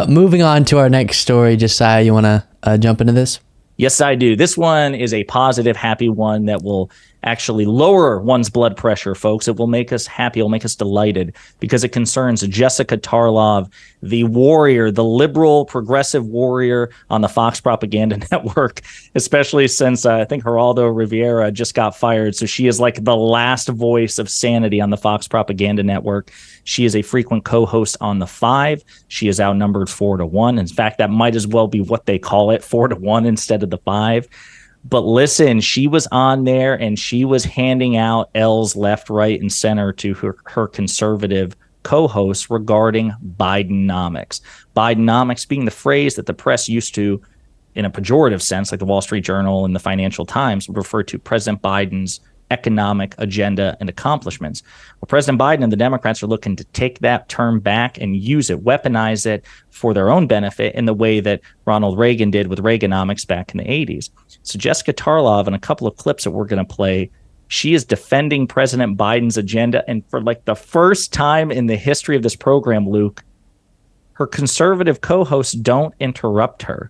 Moving on to our next story, Josiah, you want to jump into this? Yes, I do. This one is a positive, happy one that will actually lower one's blood pressure, folks. It will make us happy. It will make us delighted because it concerns Jessica Tarlov, the warrior, the liberal progressive warrior on the Fox propaganda network, especially since I think Geraldo Rivera just got fired. So she is like the last voice of sanity on the Fox propaganda network. She is a frequent co-host on The Five. She is outnumbered 4-1. In fact, that might as well be what they call it, 4-1 instead of The Five. But listen, she was on there and she was handing out L's left, right, and center to her conservative co-hosts regarding bidenomics. Bidenomics being the phrase that the press used to, in a pejorative sense, like the Wall Street Journal and the Financial Times, would refer to President Biden's economic agenda and accomplishments. Well, President Biden and the Democrats are looking to take that term back and use it, weaponize it for their own benefit in the way that Ronald Reagan did with Reaganomics back in the 80s. So Jessica Tarlov, in a couple of clips that we're going to play, she is defending President Biden's agenda. And for like the first time in the history of this program, Luke, her conservative co-hosts don't interrupt her.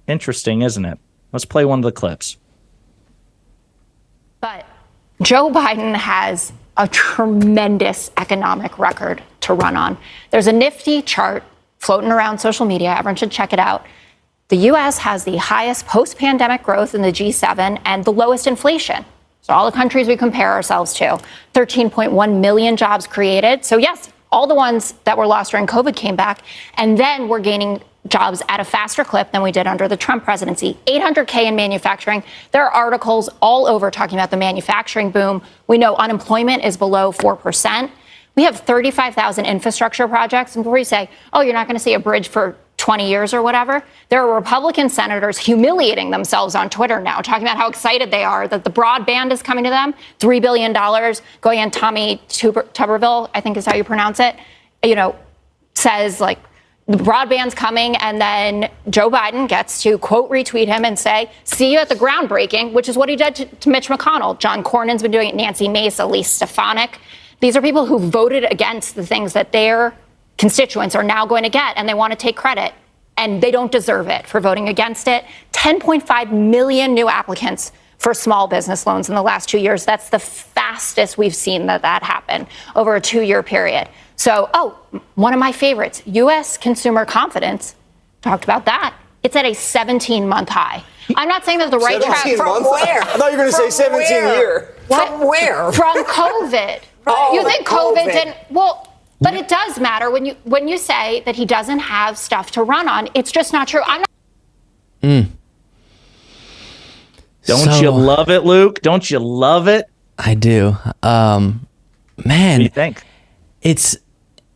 Interesting, isn't it? Let's play one of the clips. But Joe Biden has a tremendous economic record to run on. There's a nifty chart floating around social media. Everyone should check it out. The U.S. has the highest post-pandemic growth in the G7 and the lowest inflation. So all the countries we compare ourselves to, 13.1 million jobs created. So yes, all the ones that were lost during COVID came back. And then we're gaining jobs at a faster clip than we did under the Trump presidency. 800K in manufacturing. There are articles all over talking about the manufacturing boom. We know unemployment is below 4%. We have 35,000 infrastructure projects. And before you say, oh, you're not going to see a bridge for 20 years or whatever, there are Republican senators humiliating themselves on Twitter now, talking about how excited they are that the broadband is coming to them. $3 billion going on. Tommy Tuberville, I think is how you pronounce it, says like, the broadband's coming, and then Joe Biden gets to, quote, retweet him and say, see you at the groundbreaking, which is what he did to Mitch McConnell. John Cornyn's been doing it, Nancy Mace, Elise Stefanik. These are people who voted against the things that their constituents are now going to get, and they want to take credit, and they don't deserve it for voting against it. 10.5 million new applicants for small business loans in the last 2 years. That's the fastest we've seen that happen over a 2-year period. So, one of my favorites, U.S. consumer confidence, talked about that. It's at a 17-month high. I'm not saying that the right track. From where? I thought you were going to say 17-year. From where? From COVID. You think COVID didn't? Well, but it does matter when you say that he doesn't have stuff to run on. It's just not true. I'm not. Don't you love it, Luke? Don't you love it? I do. Man. What do you think? It's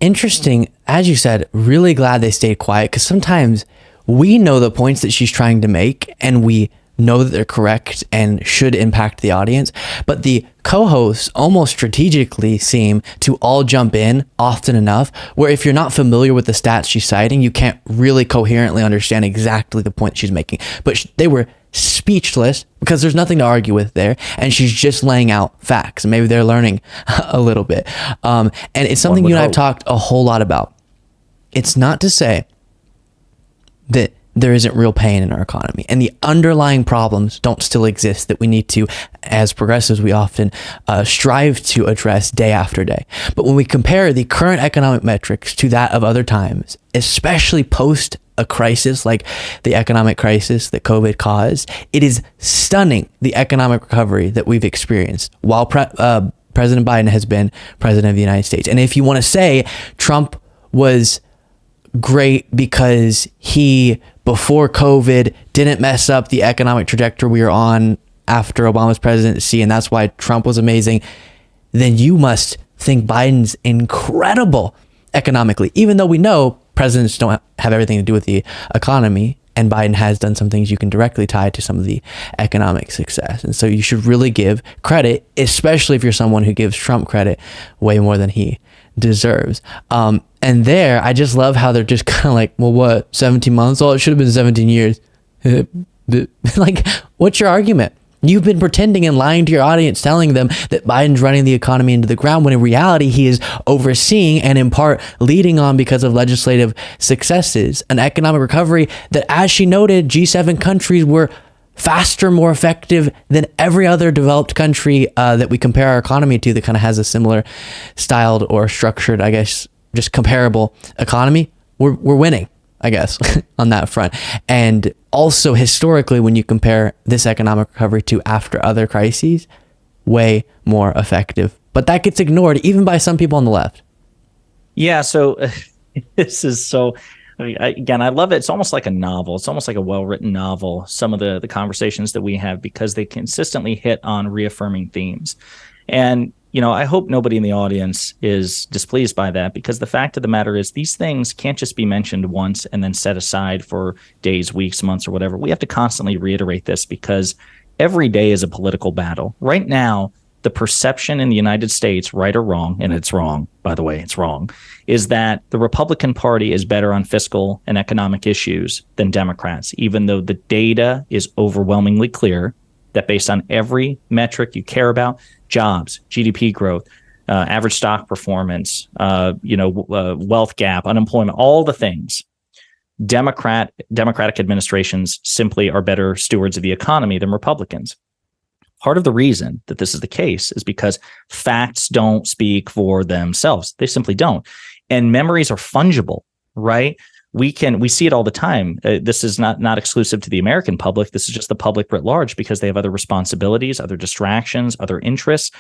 interesting. As you said, really glad they stayed quiet, because sometimes we know the points that she's trying to make and we know that they're correct and should impact the audience. But the co-hosts almost strategically seem to all jump in often enough where if you're not familiar with the stats she's citing, you can't really coherently understand exactly the point she's making. But they were speechless because there's nothing to argue with there, and she's just laying out facts, and maybe they're learning a little bit. And it's something you and I have talked a whole lot about. It's not to say that there isn't real pain in our economy and the underlying problems don't still exist that we need to, as progressives, we often strive to address day after day. But when we compare the current economic metrics to that of other times, especially post a crisis like the economic crisis that COVID caused, it is stunning, the economic recovery that we've experienced while President Biden has been president of the United States. And if you want to say Trump was great because he, before COVID, didn't mess up the economic trajectory we were on after Obama's presidency, and that's why Trump was amazing, then you must think Biden's incredible economically, even though we know presidents don't have everything to do with the economy, and Biden has done some things you can directly tie to some of the economic success. And so you should really give credit, especially if you're someone who gives Trump credit way more than he deserves. And there, I just love how they're just kind of like, well, what, 17 months? Oh, it should have been 17 years. Like, what's your argument? You've been pretending and lying to your audience, telling them that Biden's running the economy into the ground, when in reality, he is overseeing and in part leading on because of legislative successes, an economic recovery that, as she noted, G7 countries were faster, more effective than every other developed country that we compare our economy to, that kind of has a similar styled or structured, I guess, just comparable economy. We're winning, I guess, on that front. And also historically, when you compare this economic recovery to after other crises, way more effective. But that gets ignored even by some people on the left. Yeah, so this is so... Again, I love it. It's almost like a novel. It's almost like a well-written novel, some of the conversations that we have, because they consistently hit on reaffirming themes. And, I hope nobody in the audience is displeased by that, because the fact of the matter is these things can't just be mentioned once and then set aside for days, weeks, months, or whatever. We have to constantly reiterate this, because every day is a political battle. Right now, the perception in the United States, right or wrong, and it's wrong, by the way, it's wrong, is that the Republican Party is better on fiscal and economic issues than Democrats, even though the data is overwhelmingly clear that based on every metric you care about, jobs, GDP growth, average stock performance, wealth gap, unemployment, all the things, Democratic administrations simply are better stewards of the economy than Republicans. Part of the reason that this is the case is because facts don't speak for themselves. They simply don't. And memories are fungible, right? We see it all the time. This is not exclusive to the American public. This is just the public writ large, because they have other responsibilities, other distractions, other interests.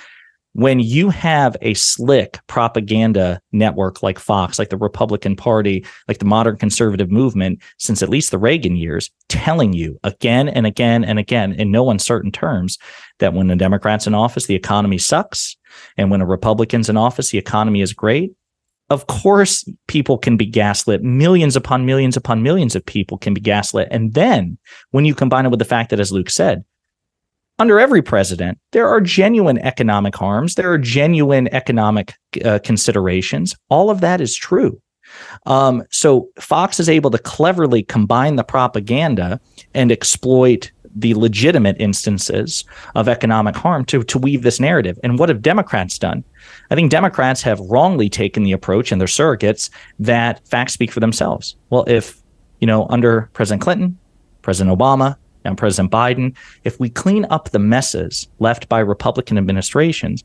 When you have a slick propaganda network like Fox, like the Republican Party, like the modern conservative movement, since at least the Reagan years, telling you again and again and again in no uncertain terms that when the Democrats in office, the economy sucks, and when a Republican's in office, the economy is great. Of course, people can be gaslit. Millions upon millions upon millions of people can be gaslit. And then when you combine it with the fact that, as Luke said, under every president, there are genuine economic harms. There are genuine economic considerations. All of that is true. So Fox is able to cleverly combine the propaganda and exploit the legitimate instances of economic harm to weave this narrative. And what have Democrats done? I think Democrats have wrongly taken the approach, and their surrogates, that facts speak for themselves. Well, if, under President Clinton, President Obama, and President Biden, if we clean up the messes left by Republican administrations,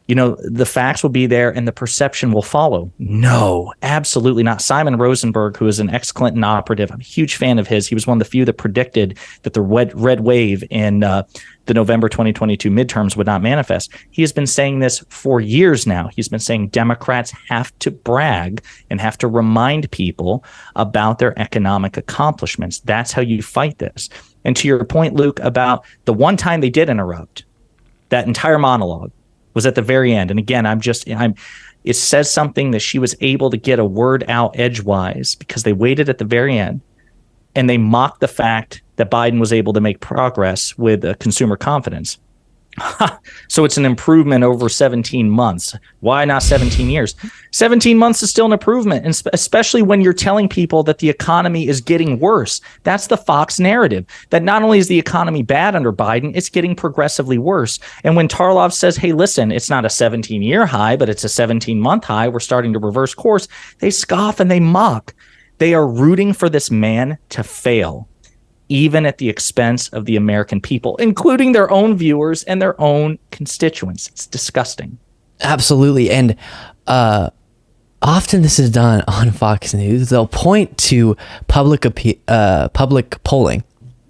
the facts will be there and the perception will follow. No, absolutely not. Simon Rosenberg, who is an ex-Clinton operative, I'm a huge fan of his. He was one of the few that predicted that the red wave in the November 2022 midterms would not manifest. He has been saying this for years now. He's been saying Democrats have to brag and have to remind people about their economic accomplishments. That's how you fight this. And to your point, Luke, about the one time they did interrupt, that entire monologue was at the very end. And again, it says something that she was able to get a word out edgewise, because they waited at the very end and they mocked the fact that Biden was able to make progress with consumer confidence. So it's an improvement over 17 months. Why not 17 years? 17 months is still an improvement, and especially when you're telling people that the economy is getting worse. That's the Fox narrative, that not only is the economy bad under Biden, it's getting progressively worse. And when Tarlov says, hey, listen, it's not a 17-year high, but it's a 17-month high, we're starting to reverse course, they scoff and they mock. They are rooting for this man to fail, even at the expense of the American people, including their own viewers and their own constituents. It's disgusting. Absolutely. And often this is done on Fox News. They'll point to public polling,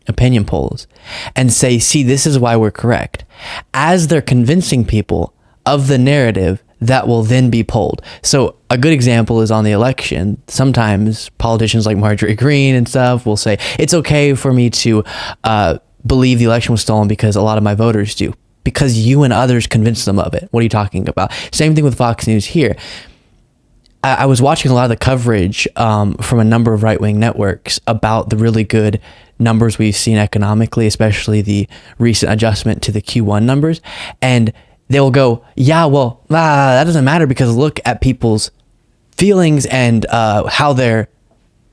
opinion polls, and say, see, this is why we're correct, as they're convincing people of the narrative that will then be polled. So a good example is on the election. Sometimes politicians like Marjorie Greene and stuff will say, it's okay for me to believe the election was stolen because a lot of my voters do, because you and others convinced them of it. What are you talking about? Same thing with Fox News here. I was watching a lot of the coverage from a number of right-wing networks about the really good numbers we've seen economically, especially the recent adjustment to the Q1 numbers. And they'll go, yeah, well, that doesn't matter, because look at people's feelings and how they're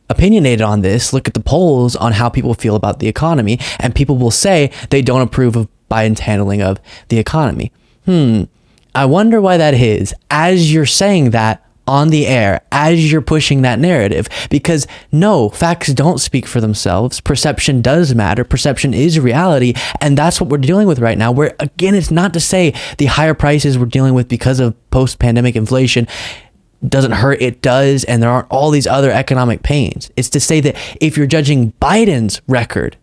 opinionated on this. Look at the polls on how people feel about the economy, and people will say they don't approve of Biden's handling of the economy. I wonder why that is, as you're saying that on the air, as you're pushing that narrative, because no, facts don't speak for themselves. Perception does matter. Perception is reality. And that's what we're dealing with right now, where again, it's not to say the higher prices we're dealing with because of post-pandemic inflation doesn't hurt. It does. And there aren't all these other economic pains. It's to say that if you're judging Biden's record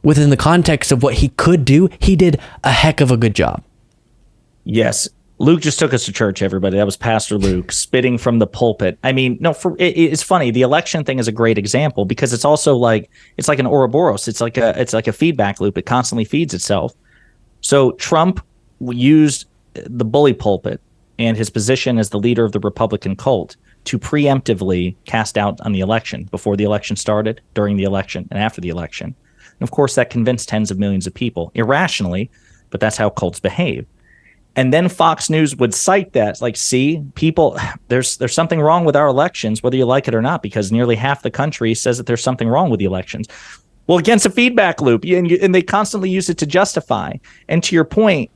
within the context of what he could do, he did a heck of a good job. Yes. Luke just took us to church, everybody. That was Pastor Luke spitting from the pulpit. I mean, no, it's funny. The election thing is a great example because it's also like an Ouroboros. It's like a feedback loop. It constantly feeds itself. So Trump used the bully pulpit and his position as the leader of the Republican cult to preemptively cast doubt on the election before the election started, during the election, and after the election. And of course, that convinced tens of millions of people irrationally, but that's how cults behave. And then Fox News would cite that, like, see, people, there's something wrong with our elections, whether you like it or not, because nearly half the country says that there's something wrong with the elections. Well, against a feedback loop, and they constantly use it to justify. And to your point,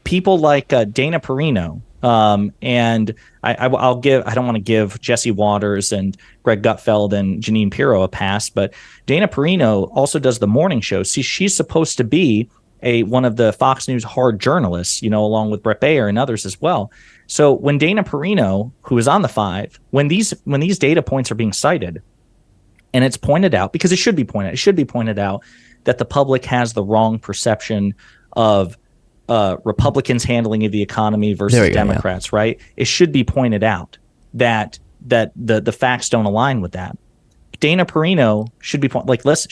people like Dana Perino, and I don't want to give Jesse Waters and Greg Gutfeld and Janine Pirro a pass, but Dana Perino also does the morning show. See, she's supposed to be one of the Fox News hard journalists, along with Brett Baer and others as well. So when Dana Perino, who is on the 5, when these data points are being cited, and it's pointed out, because it should be pointed out that the public has the wrong perception of Republicans' handling of the economy versus Democrats, right? It should be pointed out that the facts don't align with that. Dana Perino should be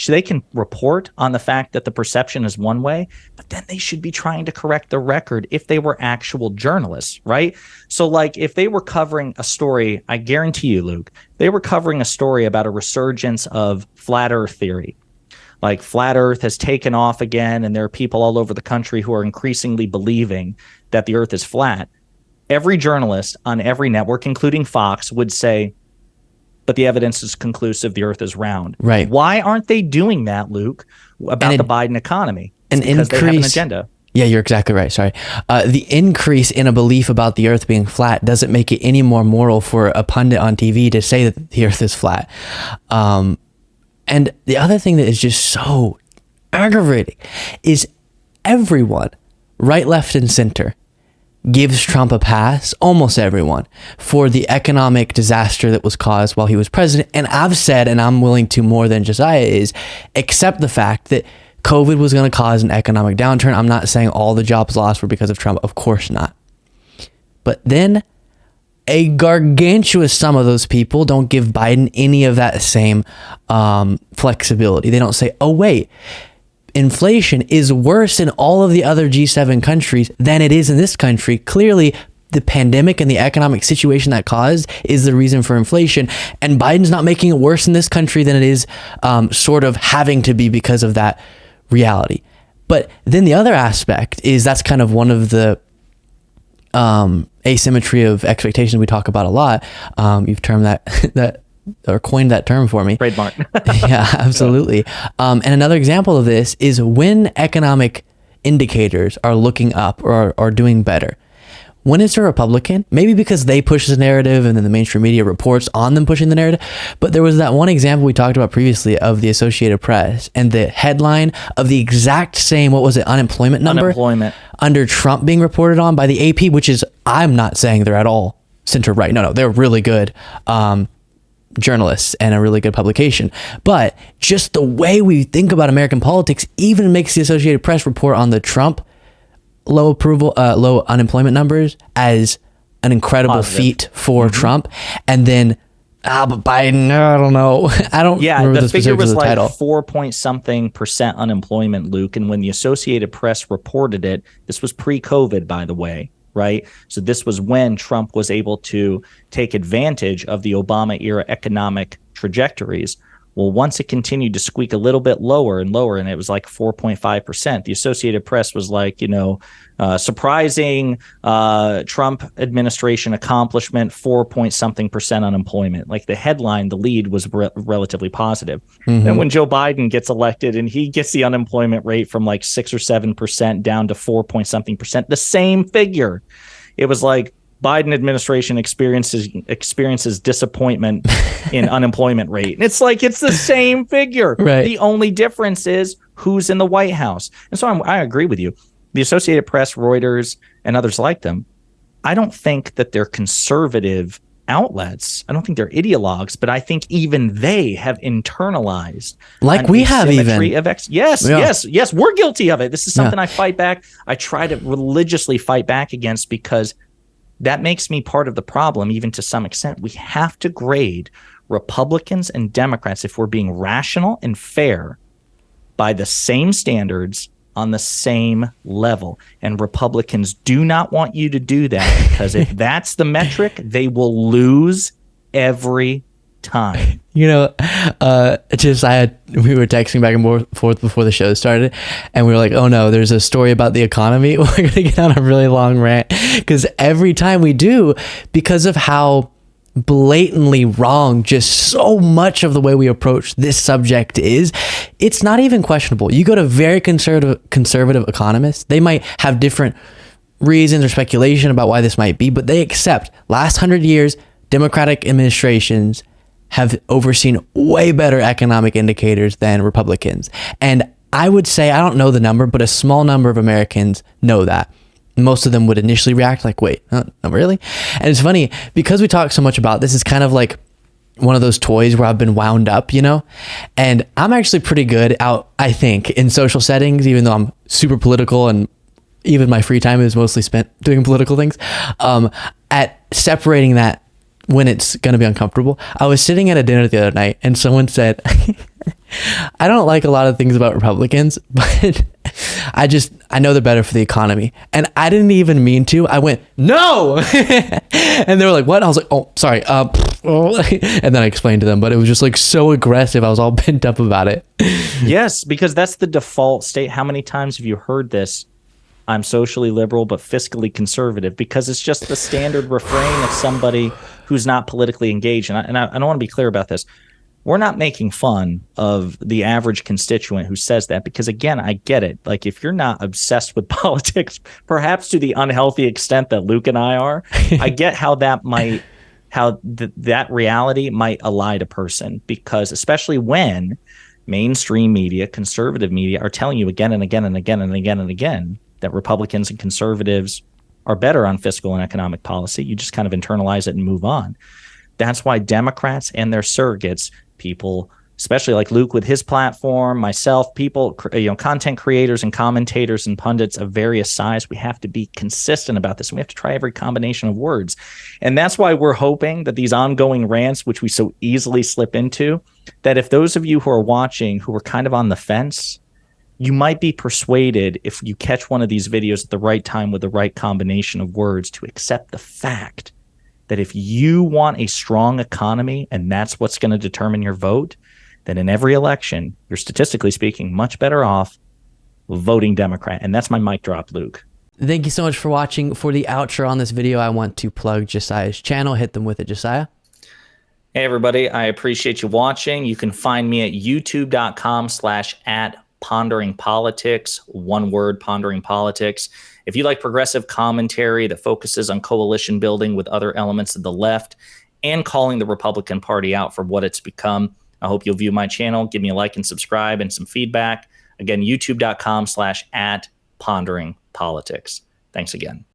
they can report on the fact that the perception is one way, but then they should be trying to correct the record if they were actual journalists, right? So like if they were covering a story, I guarantee you, Luke, they were covering a story about a resurgence of flat earth theory. Like flat earth has taken off again, and there are people all over the country who are increasingly believing that the earth is flat. Every journalist on every network, including Fox, would say, but the evidence is conclusive, the earth is round. Right. Why aren't they doing that, Luke, about the Biden economy? Because they have an agenda. Yeah, you're exactly right. Sorry. The increase in a belief about the earth being flat doesn't make it any more moral for a pundit on TV to say that the earth is flat. And the other thing that is just so aggravating is everyone, right, left, and center, gives Trump a pass, almost everyone, for the economic disaster that was caused while he was president. And I've said, and I'm willing to more than Josiah is, accept the fact that COVID was going to cause an economic downturn. I'm not saying all the jobs lost were because of Trump. Of course not. But then a gargantuous sum of those people don't give Biden any of that same flexibility. They don't say, oh, wait, inflation is worse in all of the other G7 countries than it is in this country. Clearly, the pandemic and the economic situation that caused is the reason for inflation. And Biden's not making it worse in this country than it is sort of having to be because of that reality. But then the other aspect is that's kind of one of the asymmetry of expectations we talk about a lot. You've termed that or coined that term for me. Trademark. Yeah, absolutely. And another example of this is when economic indicators are looking up or are doing better. When it's a Republican, maybe because they push the narrative and then the mainstream media reports on them pushing the narrative. But there was that one example we talked about previously of the Associated Press and the headline of the exact same, unemployment number? Under Trump being reported on by the AP, which is, I'm not saying they're at all center right. No, they're really good journalists and a really good publication. But just the way we think about American politics even makes the Associated Press report on the Trump low unemployment numbers as an incredible positive feat for Trump. And then, but Biden, I don't know. I don't remember the figure was of the like title. 4% unemployment, Luke. And when the Associated Press reported it, this was pre-COVID, by the way, right? So this was when Trump was able to take advantage of the Obama era economic trajectories. Well, once it continued to squeak a little bit lower and lower, and it was like 4.5%, the Associated Press was like, surprising Trump administration accomplishment, 4 point something percent unemployment. Like the headline, the lead was relatively positive. Then when Joe Biden gets elected and he gets the unemployment rate from like 6 or 7% down to 4 point something percent, the same figure. It was like, Biden administration experiences disappointment in unemployment rate. And it's like, it's the same figure. Right. The only difference is who's in the White House. And so I agree with you. The Associated Press, Reuters, and others like them, I don't think that they're conservative outlets. I don't think they're ideologues, but I think even they have internalized. Like we have even. Yes, we're guilty of it. This is something I fight back. I try to religiously fight back against because that makes me part of the problem, even to some extent. We have to grade Republicans and Democrats, if we're being rational and fair, by the same standards on the same level. And Republicans do not want you to do that, because if that's the metric, they will lose every time. We were texting back and forth before the show started, and we were like, oh no, there's a story about the economy. We're going to get on a really long rant, because every time we do, because of how blatantly wrong just so much of the way we approach this subject is, it's not even questionable. You go to very conservative economists, they might have different reasons or speculation about why this might be, but they accept last 100 years, Democratic administrations have overseen way better economic indicators than Republicans. And I would say, I don't know the number, but a small number of Americans know that. Most of them would initially react like, wait, no, really? And it's funny, because we talk so much about this, it's kind of like one of those toys where I've been wound up, and I'm actually pretty good out, I think, in social settings, even though I'm super political and even my free time is mostly spent doing political things, at separating that when it's going to be uncomfortable. I was sitting at a dinner the other night and someone said, I don't like a lot of things about Republicans, but I know they're better for the economy. And I didn't even mean to. I went, no. And they were like, what? I was like, oh, sorry. And then I explained to them, but it was just like so aggressive. I was all bent up about it. Yes, because that's the default state. How many times have you heard this? I'm socially liberal, but fiscally conservative, because it's just the standard refrain of somebody who's not politically engaged. And I want to be clear about this. We're not making fun of the average constituent who says that, because, again, I get it. Like, if you're not obsessed with politics, perhaps to the unhealthy extent that Luke and I are, I get how that might, that reality might elide a person, because especially when mainstream media, conservative media, are telling you again and again and again and again and again that Republicans and conservatives are better on fiscal and economic policy. You just kind of internalize it and move on. That's why Democrats and their surrogates, people, especially like Luke with his platform, myself, people, content creators and commentators and pundits of various size, we have to be consistent about this. And we have to try every combination of words. And that's why we're hoping that these ongoing rants, which we so easily slip into, that if those of you who are watching who are kind of on the fence, you might be persuaded, if you catch one of these videos at the right time with the right combination of words, to accept the fact that if you want a strong economy and that's what's going to determine your vote, then in every election, you're statistically speaking much better off voting Democrat. And that's my mic drop, Luke. Thank you so much for watching. For the outro on this video, I want to plug Josiah's channel. Hit them with it, Josiah. Hey, everybody. I appreciate you watching. You can find me at youtube.com/@ponderingpolitics. One word, pondering politics. If you like progressive commentary that focuses on coalition building with other elements of the left and calling the Republican Party out for what it's become, I hope you'll view my channel. Give me a like and subscribe and some feedback. Again, youtube.com/@ponderingpolitics. Thanks again.